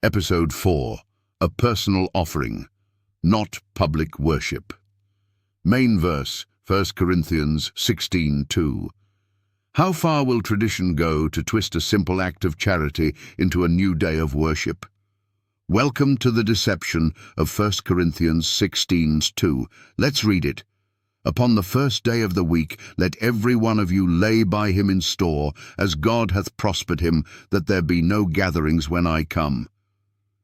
Episode 4. A Personal Offering, Not Public Worship. Main verse, 1 Corinthians 16:2. How far will tradition go to twist a simple act of charity into a new day of worship? Welcome to the deception of 1 Corinthians 16:2. Let's read it. Upon the first day of the week, let every one of you lay by him in store, as God hath prospered him, that there be no gatherings when I come.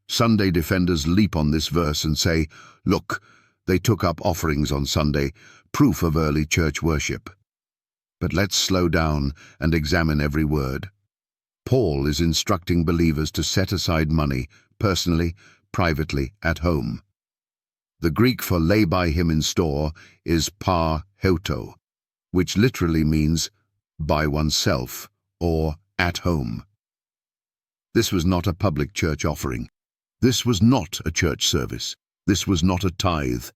Sunday defenders leap on this verse and say, look, they took up offerings on Sunday, proof of early church worship. But let's slow down and examine every word. Paul is instructing believers to set aside money, personally, privately, at home. The Greek for lay by him in store is par heuto, which literally means by oneself or at home. This was not a public church offering. This was not a church service. This was not a tithe.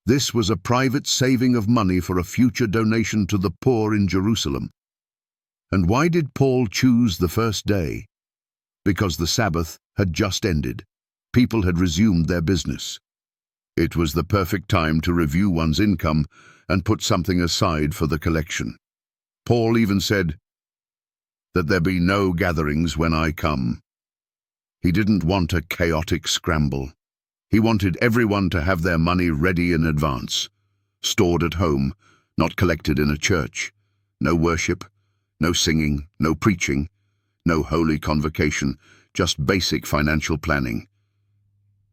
This was a private saving of money for a future donation to the poor in Jerusalem. And why did Paul choose the first day? Because the Sabbath had just ended. People had resumed their business. It was the perfect time to review one's income and put something aside for the collection. Paul even said that there be no gatherings when I come. He didn't want a chaotic scramble. He wanted everyone to have their money ready in advance, stored at home, not collected in a church. No worship, no singing, no preaching, no holy convocation, just basic financial planning.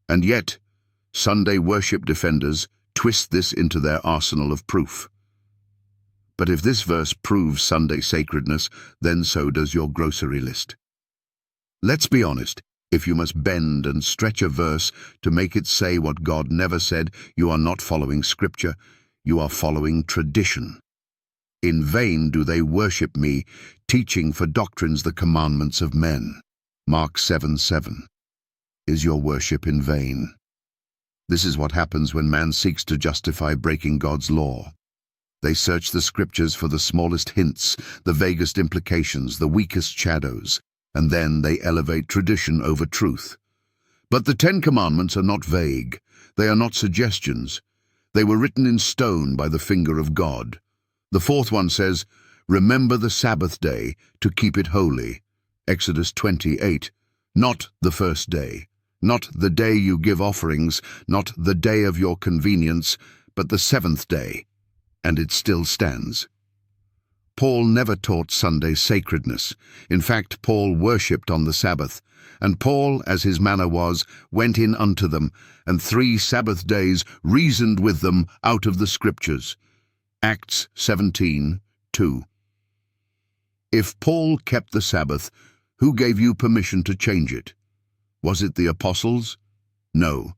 And yet, Sunday worship defenders twist this into their arsenal of proof. But if this verse proves Sunday sacredness, then so does your grocery list. Let's be honest. If you must bend and stretch a verse to make it say what God never said, you are not following Scripture, you are following tradition. In vain do they worship me, teaching for doctrines the commandments of men. Mark 7:7. Is your worship in vain? This is what happens when man seeks to justify breaking God's law. They search the Scriptures for the smallest hints, the vaguest implications, the weakest shadows, and then they elevate tradition over truth. But the 10 Commandments are not vague. They are not suggestions. They were written in stone by the finger of God. The fourth one says, remember the Sabbath day to keep it holy. Exodus 28. Not the first day. Not the day you give offerings, not the day of your convenience, but the seventh day. And it still stands. Paul never taught Sunday sacredness. In fact, Paul worshipped on the Sabbath. And Paul, as his manner was, went in unto them, and 3 Sabbath days reasoned with them out of the Scriptures. Acts 17:2. If Paul kept the Sabbath, who gave you permission to change it? Was it the apostles? No.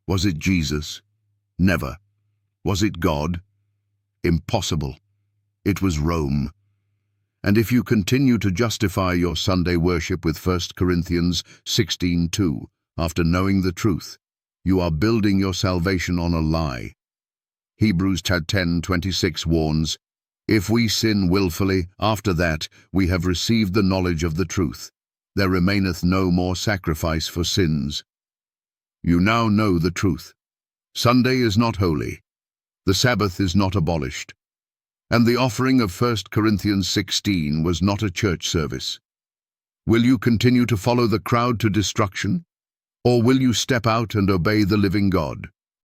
Was it Jesus? Never. Was it God? Impossible. It was Rome. And if you continue to justify your Sunday worship with 1 Corinthians 16:2, after knowing the truth, you are building your salvation on a lie. Hebrews 10:26 warns, if we sin willfully, after that we have received the knowledge of the truth, there remaineth no more sacrifice for sins. You now know the truth. Sunday is not holy. The Sabbath is not abolished. And the offering of 1 Corinthians 16 was not a church service. Will you continue to follow the crowd to destruction? Or will you step out and obey the living God?